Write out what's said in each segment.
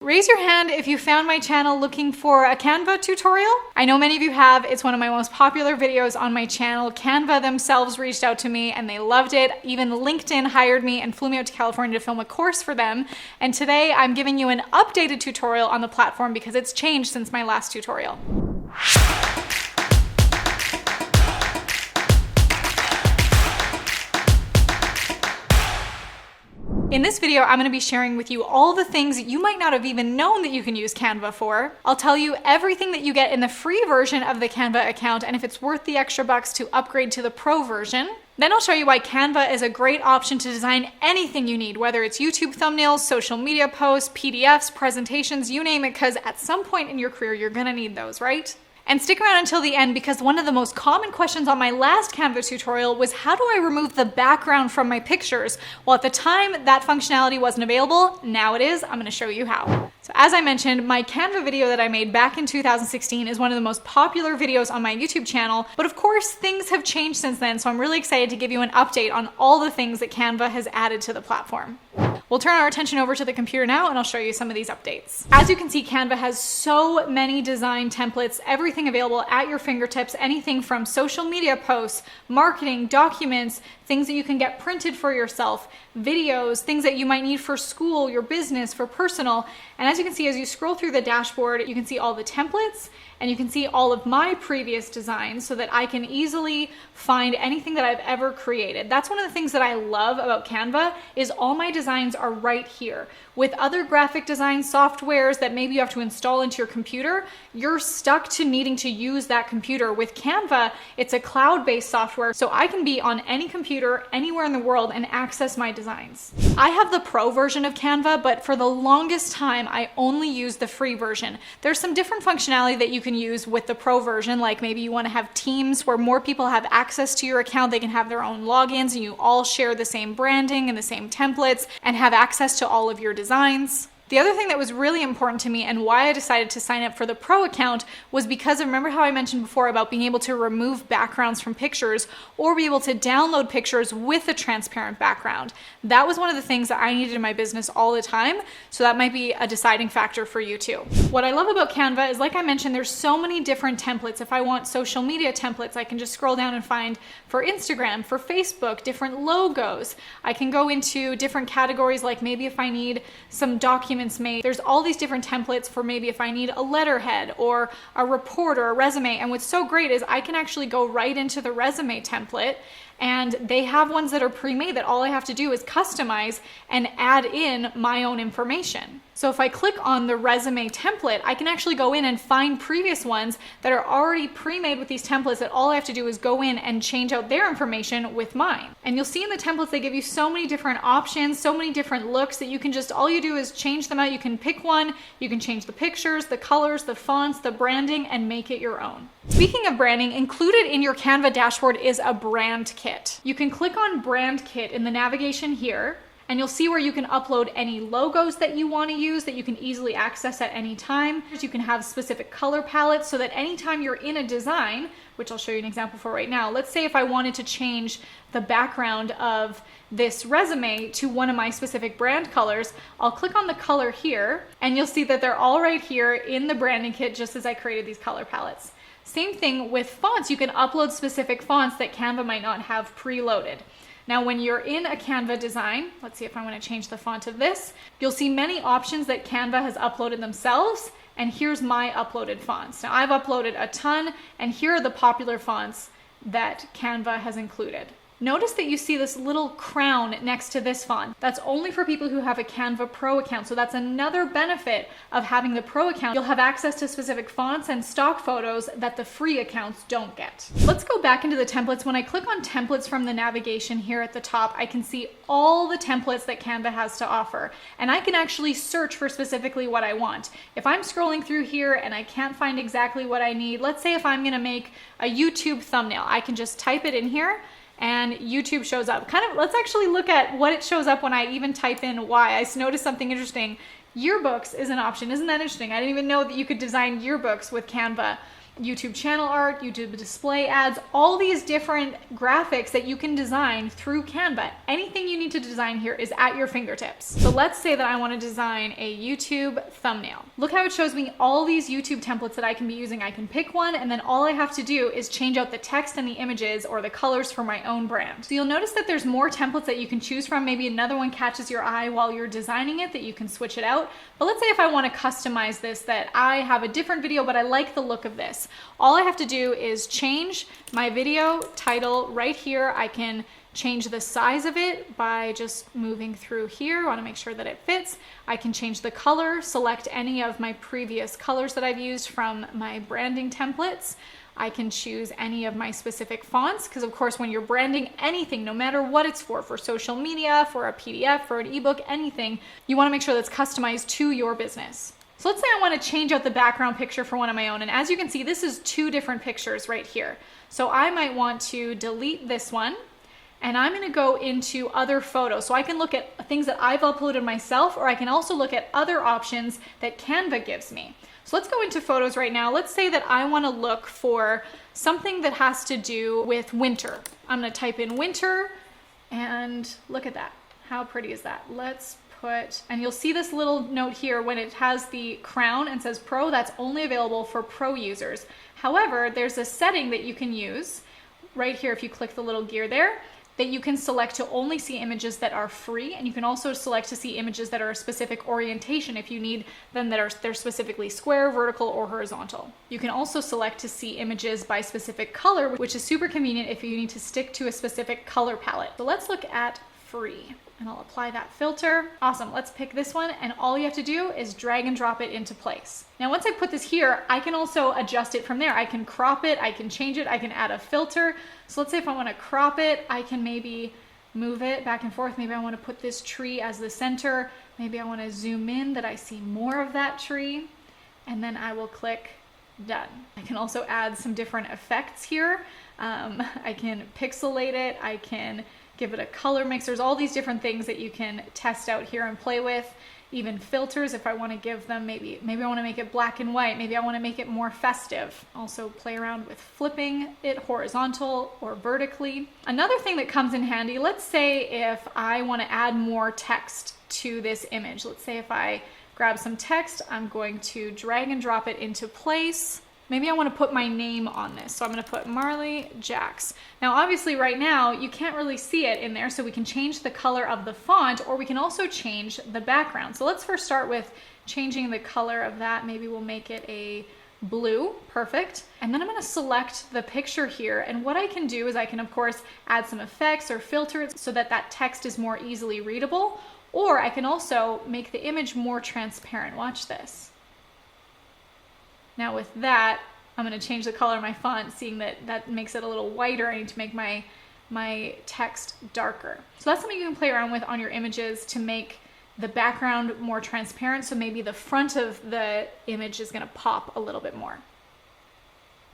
Raise your hand if you found my channel looking for a Canva tutorial. I know many of you have. It's one of my most popular videos on my channel. Canva themselves reached out to me and they loved it. Even LinkedIn hired me and flew me out to California to film a course for them. And today I'm giving you an updated tutorial on the platform because it's changed since my last tutorial. In this video, I'm going to be sharing with you all the things you might not have even known that you can use Canva for. I'll tell you everything that you get in the free version of the Canva account and if it's worth the extra bucks to upgrade to the pro version. Then I'll show you why Canva is a great option to design anything you need, whether it's YouTube thumbnails, social media posts, PDFs, presentations, you name it, because at some point in your career, you're going to need those, right? And stick around until the end because one of the most common questions on my last Canva tutorial was how do I remove the background from my pictures? Well, at the time that functionality wasn't available, now it is. I'm going to show you how. So as I mentioned, my Canva video that I made back in 2016 is one of the most popular videos on my YouTube channel, but of course things have changed since then, so I'm really excited to give you an update on all the things that Canva has added to the platform. We'll turn our attention over to the computer now and I'll show you some of these updates. As you can see, Canva has so many design templates, everything available at your fingertips, anything from social media posts, marketing, documents, things that you can get printed for yourself, videos, things that you might need for school, your business, for personal. And as you can see, as you scroll through the dashboard, you can see all the templates and you can see all of my previous designs so that I can easily find anything that I've ever created. That's one of the things that I love about Canva is all my designs are right here. With other graphic design softwares that maybe you have to install into your computer, you're stuck to needing to use that computer. With Canva, it's a cloud-based software, so I can be on any computer anywhere in the world and access my designs. I have the pro version of Canva, but for the longest time, I only use the free version. There's some different functionality that you can use with the pro version, like maybe you want to have teams where more people have access to your account, they can have their own logins and you all share the same branding and the same templates and have access to all of your designs. The other thing that was really important to me and why I decided to sign up for the pro account was because remember how I mentioned before about being able to remove backgrounds from pictures or be able to download pictures with a transparent background. That was one of the things that I needed in my business all the time, so that might be a deciding factor for you too. What I love about Canva is, like I mentioned, there's so many different templates. If I want social media templates, I can just scroll down and find for Instagram, for Facebook, different logos. I can go into different categories, like maybe if I need some documents made. There's all these different templates for maybe if I need a letterhead or a report or a resume. And what's so great is I can actually go right into the resume template and they have ones that are pre-made that all I have to do is customize and add in my own information. So if I click on the resume template, I can actually go in and find previous ones that are already pre-made with these templates that all I have to do is go in and change out their information with mine. And you'll see in the templates, they give you so many different options, so many different looks that you can just, all you do is change them out. You can pick one, you can change the pictures, the colors, the fonts, the branding, and make it your own. Speaking of branding, included in your Canva dashboard is a brand kit. You can click on brand kit in the navigation here, and you'll see where you can upload any logos that you want to use that you can easily access at any time. You can have specific color palettes so that anytime you're in a design, which I'll show you an example for right now. Let's say if I wanted to change the background of this resume to one of my specific brand colors, I'll click on the color here and you'll see that they're all right here in the branding kit just as I created these color palettes. Same thing with fonts. You can upload specific fonts that Canva might not have preloaded. Now, when you're in a Canva design, let's see if I want to change the font of this, you'll see many options that Canva has uploaded themselves, and here's my uploaded fonts. Now, I've uploaded a ton, and here are the popular fonts that Canva has included. Notice that you see this little crown next to this font. That's only for people who have a Canva Pro account. So that's another benefit of having the Pro account. You'll have access to specific fonts and stock photos that the free accounts don't get. Let's go back into the templates. When I click on templates from the navigation here at the top, I can see all the templates that Canva has to offer. And I can actually search for specifically what I want. If I'm scrolling through here and I can't find exactly what I need, let's say if I'm gonna make a YouTube thumbnail, I can just type it in here and YouTube shows up. Let's actually look at what it shows up when I even type in why. I noticed something interesting. Yearbooks is an option. Isn't that interesting? I didn't even know that you could design yearbooks with Canva. YouTube channel art, YouTube display ads, all these different graphics that you can design through Canva. Anything you need to design here is at your fingertips. So let's say that I want to design a YouTube thumbnail. Look how it shows me all these YouTube templates that I can be using. I can pick one, and then all I have to do is change out the text and the images or the colors for my own brand. So you'll notice that there's more templates that you can choose from. Maybe another one catches your eye while you're designing it that you can switch it out. But let's say if I want to customize this, that I have a different video, but I like the look of this. All I have to do is change my video title right here. I can change the size of it by just moving through here. I want to make sure that it fits. I can change the color, select any of my previous colors that I've used from my branding templates. I can choose any of my specific fonts, because of course when you're branding anything, no matter what it's for social media, for a PDF, for an ebook, anything, you want to make sure that's customized to your business. So let's say I want to change out the background picture for one of my own. And as you can see, this is two different pictures right here. So I might want to delete this one, and I'm going to go into other photos. So I can look at things that I've uploaded myself, or I can also look at other options that Canva gives me. So let's go into photos right now. Let's say that I want to look for something that has to do with winter. I'm going to type in winter, and look at that. How pretty is that? Let's put, and you'll see this little note here when it has the crown and says Pro, that's only available for Pro users. However, there's a setting that you can use right here if you click the little gear there, that you can select to only see images that are free, and you can also select to see images that are a specific orientation if you need them, that they're specifically square, vertical, or horizontal. You can also select to see images by specific color, which is super convenient if you need to stick to a specific color palette. So let's look at free, and I'll apply that filter. Awesome, let's pick this one, and all you have to do is drag and drop it into place. Now once I put this here, I can also adjust it from there. I can crop it, I can change it, I can add a filter. So let's say if I want to crop it, I can maybe move it back and forth. Maybe I want to put this tree as the center. Maybe I want to zoom in that I see more of that tree, and then I will click done. I can also add some different effects here. I can pixelate it, I can give it a color mix. There's all these different things that you can test out here and play with. Even filters if I want to give them, maybe I want to make it black and white, maybe I want to make it more festive. Also play around with flipping it horizontal or vertically. Another thing that comes in handy, let's say if I want to add more text to this image. Let's say if I grab some text, I'm going to drag and drop it into place. Maybe I want to put my name on this. So I'm going to put Marley Jaxx. Now, obviously right now you can't really see it in there, so we can change the color of the font, or we can also change the background. So let's first start with changing the color of that. Maybe we'll make it a blue, perfect. And then I'm going to select the picture here. And what I can do is I can, of course, add some effects or filters so that that text is more easily readable. Or I can also make the image more transparent. Watch this. Now with that, I'm going to change the color of my font, seeing that that makes it a little whiter. I need to make my text darker. So that's something you can play around with on your images to make the background more transparent. So maybe the front of the image is going to pop a little bit more.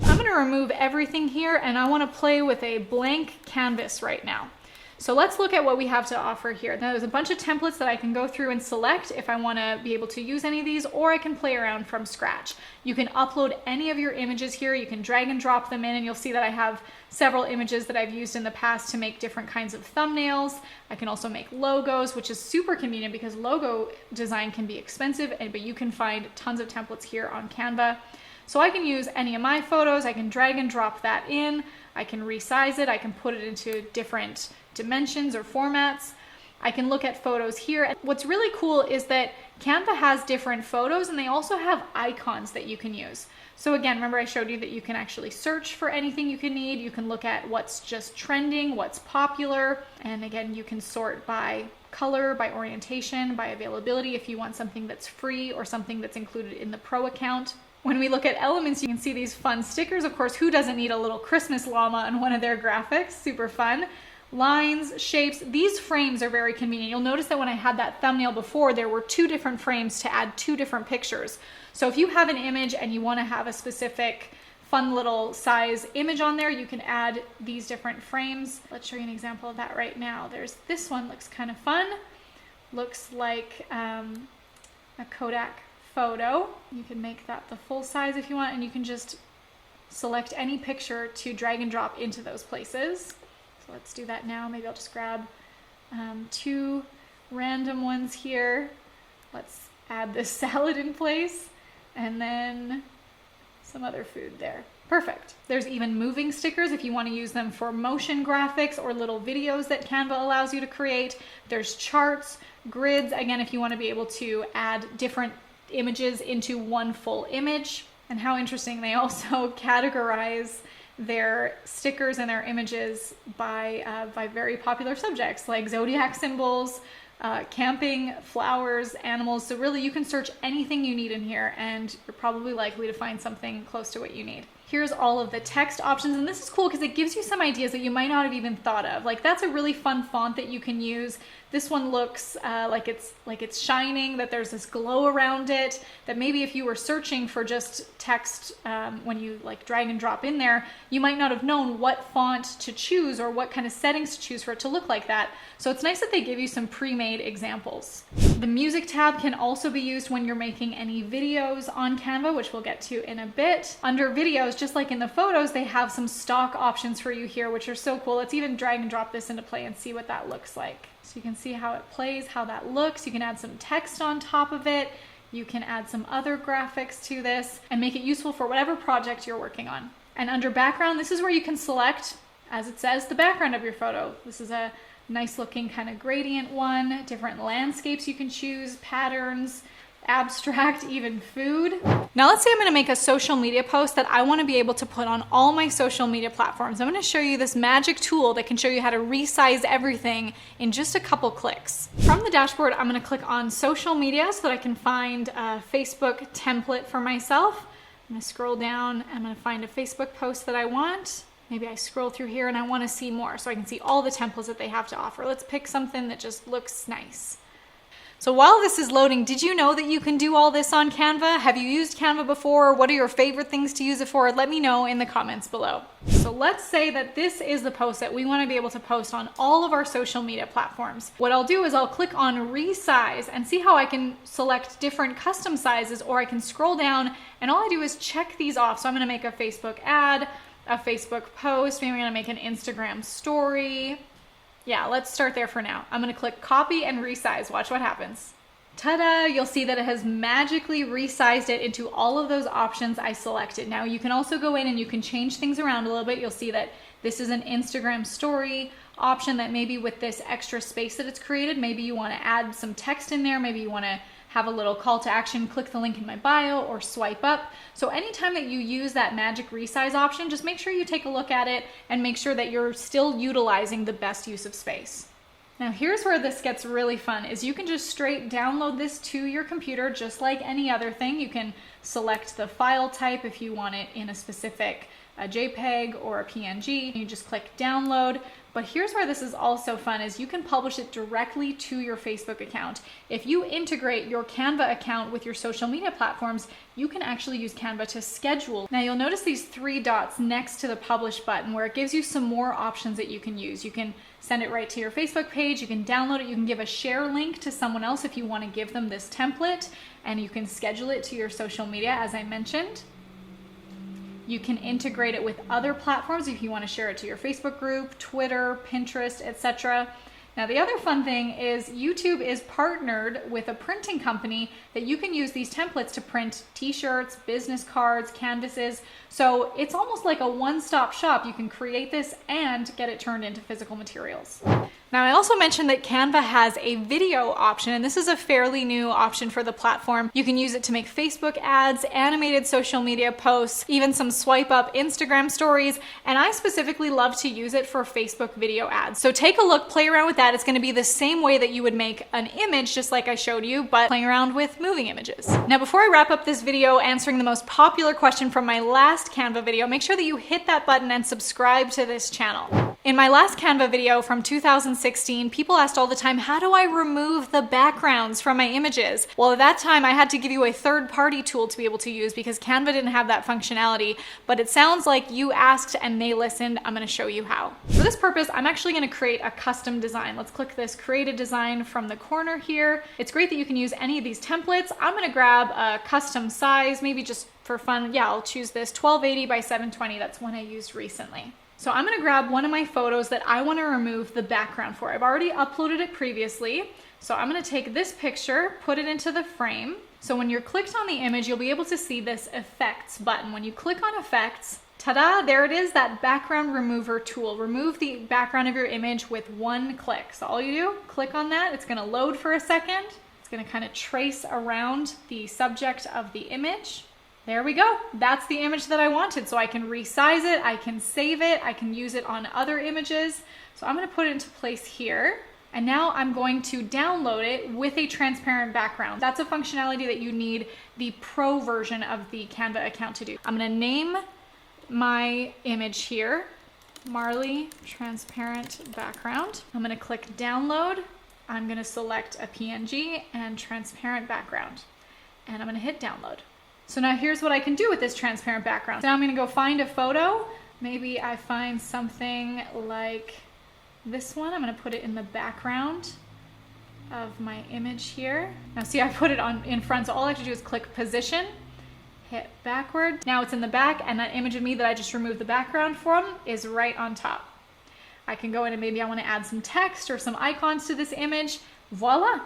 I'm going to remove everything here, and I want to play with a blank canvas right now. So let's look at what we have to offer here. Now there's a bunch of templates that I can go through and select if I want to be able to use any of these, or I can play around from scratch. You can upload any of your images here. You can drag and drop them in, and you'll see that I have several images that I've used in the past to make different kinds of thumbnails. I can also make logos, which is super convenient because logo design can be expensive, but you can find tons of templates here on Canva. So I can use any of my photos. I can drag and drop that in. I can resize it. I can put it into different dimensions or formats. I can look at photos here. And what's really cool is that Canva has different photos, and they also have icons that you can use. So again, remember I showed you that you can actually search for anything you can need. You can look at what's just trending, what's popular. And again, you can sort by color, by orientation, by availability if you want something that's free or something that's included in the Pro account. When we look at elements, you can see these fun stickers. Of course, who doesn't need a little Christmas llama on one of their graphics? Super fun. Lines, shapes, these frames are very convenient. You'll notice that when I had that thumbnail before, there were two different frames to add two different pictures. So if you have an image and you want to have a specific fun little size image on there, you can add these different frames. Let's show you an example of that right now. There's this one, looks kind of fun. Looks like a Kodak photo. You can make that the full size if you want, and you can just select any picture to drag and drop into those places. So let's do that now. Maybe I'll just grab 2 random ones here. Let's add this salad in place, and then some other food there. Perfect. There's even moving stickers if you want to use them for motion graphics or little videos that Canva allows you to create. There's charts, grids, again, if you want to be able to add different images into one full image. And how interesting, they also categorize their stickers and their images by very popular subjects like zodiac symbols, camping, flowers, animals. So really you can search anything you need in here and you're probably likely to find something close to what you need. Here's all of the text options, and this is cool because it gives you some ideas that you might not have even thought of. Like, that's a really fun font that you can use. This one looks like it's shining, that there's this glow around it, that maybe if you were searching for just text when you like drag and drop in there, you might not have known what font to choose or what kind of settings to choose for it to look like that. So it's nice that they give you some pre-made examples. The music tab can also be used when you're making any videos on Canva, which we'll get to in a bit. Under videos, just like in the photos, they have some stock options for you here, which are so cool. Let's even drag and drop this into play and see what that looks like. So you can see how it plays, how that looks. You can add some text on top of it. You can add some other graphics to this and make it useful for whatever project you're working on. And under background, this is where you can select, as it says, the background of your photo. This is a nice looking kind of gradient one, different landscapes you can choose, patterns, abstract, even food. Now let's say I'm gonna make a social media post that I wanna be able to put on all my social media platforms. I'm gonna show you this magic tool that can show you how to resize everything in just a couple clicks. From the dashboard, I'm gonna click on social media so that I can find a Facebook template for myself. I'm gonna scroll down, I'm gonna find a Facebook post that I want. Maybe I scroll through here and I wanna see more so I can see all the templates that they have to offer. Let's pick something that just looks nice. So while this is loading, did you know that you can do all this on Canva? Have you used Canva before? What are your favorite things to use it for? Let me know in the comments below. So let's say that this is the post that we want to be able to post on all of our social media platforms. What I'll do is I'll click on resize and see how I can select different custom sizes, or I can scroll down and all I do is check these off. So I'm going to make a Facebook ad, a Facebook post, maybe I'm going to make an Instagram story. Yeah, let's start there for now. I'm gonna click copy and resize. Watch what happens. Ta-da! You'll see that it has magically resized it into all of those options I selected. Now you can also go in and you can change things around a little bit. You'll see that this is an Instagram story option that maybe with this extra space that it's created, maybe you wanna add some text in there, maybe you wanna have a little call to action, click the link in my bio or swipe up. So anytime that you use that magic resize option, just make sure you take a look at it and make sure that you're still utilizing the best use of space. Now here's where this gets really fun, is you can just straight download this to your computer just like any other thing. You can select the file type if you want it in a specific JPEG or a PNG. You just click download. But here's where this is also fun, is you can publish it directly to your Facebook account. If you integrate your Canva account with your social media platforms, you can actually use Canva to schedule. Now you'll notice these 3 dots next to the publish button where it gives you some more options that you can use. You can send it right to your Facebook page, you can download it, you can give a share link to someone else if you want to give them this template, and you can schedule it to your social media as I mentioned. You can integrate it with other platforms if you want to share it to your Facebook group, Twitter, Pinterest, etc. Now the other fun thing is YouTube is partnered with a printing company that you can use these templates to print t-shirts, business cards, canvases. So it's almost like a one-stop shop. You can create this and get it turned into physical materials. Now I also mentioned that Canva has a video option, and this is a fairly new option for the platform. You can use it to make Facebook ads, animated social media posts, even some swipe up Instagram stories, and I specifically love to use it for Facebook video ads. So take a look, play around with that. It's gonna be the same way that you would make an image, just like I showed you, but playing around with moving images. Now before I wrap up this video answering the most popular question from my last Canva video, make sure that you hit that button and subscribe to this channel. In my last Canva video from 2016, people asked all the time, how do I remove the backgrounds from my images? Well, at that time I had to give you a third-party tool to be able to use because Canva didn't have that functionality, but it sounds like you asked and they listened. I'm gonna show you how. For this purpose, I'm actually gonna create a custom design. Let's click this create a design from the corner here. It's great that you can use any of these templates. I'm gonna grab a custom size, maybe just for fun. Yeah, I'll choose this 1280 by 720. That's one I used recently. So I'm gonna grab one of my photos that I wanna remove the background for. I've already uploaded it previously. So I'm gonna take this picture, put it into the frame. So when you're clicked on the image, you'll be able to see this effects button. When you click on effects, ta-da, there it is, that background remover tool. Remove the background of your image with one click. So all you do, click on that. It's gonna load for a second. It's gonna kind of trace around the subject of the image. There we go. That's the image that I wanted. So I can resize it, I can save it, I can use it on other images. So I'm gonna put it into place here. And now I'm going to download it with a transparent background. That's a functionality that you need the pro version of the Canva account to do. I'm gonna name my image here, Marley transparent background. I'm gonna click download. I'm gonna select a PNG and transparent background. And I'm gonna hit download. So now here's what I can do with this transparent background. So now I'm gonna go find a photo. Maybe I find something like this one. I'm gonna put it in the background of my image here. Now see, I put it on in front, so all I have to do is click position, hit backward. Now it's in the back, and that image of me that I just removed the background from is right on top. I can go in and maybe I wanna add some text or some icons to this image. Voila.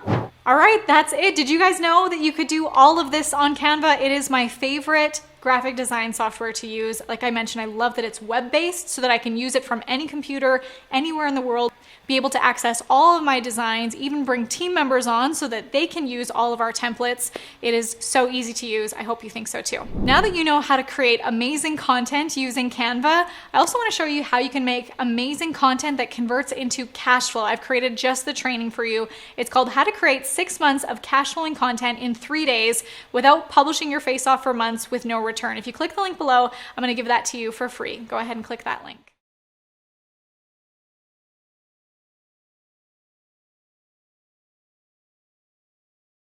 All right, that's it. Did you guys know that you could do all of this on Canva? It is my favorite graphic design software to use. Like I mentioned, I love that it's web-based so that I can use it from any computer, anywhere in the world, be able to access all of my designs, even bring team members on so that they can use all of our templates. It is so easy to use. I hope you think so too. Now that you know how to create amazing content using Canva, I also want to show you how you can make amazing content that converts into cash flow. I've created just the training for you. It's called How to Create 6 Months of Cash Flowing Content in 3 Days Without Publishing Your Face Off for Months with No Return. If you click the link below, I'm going to give that to you for free. Go ahead and click that link.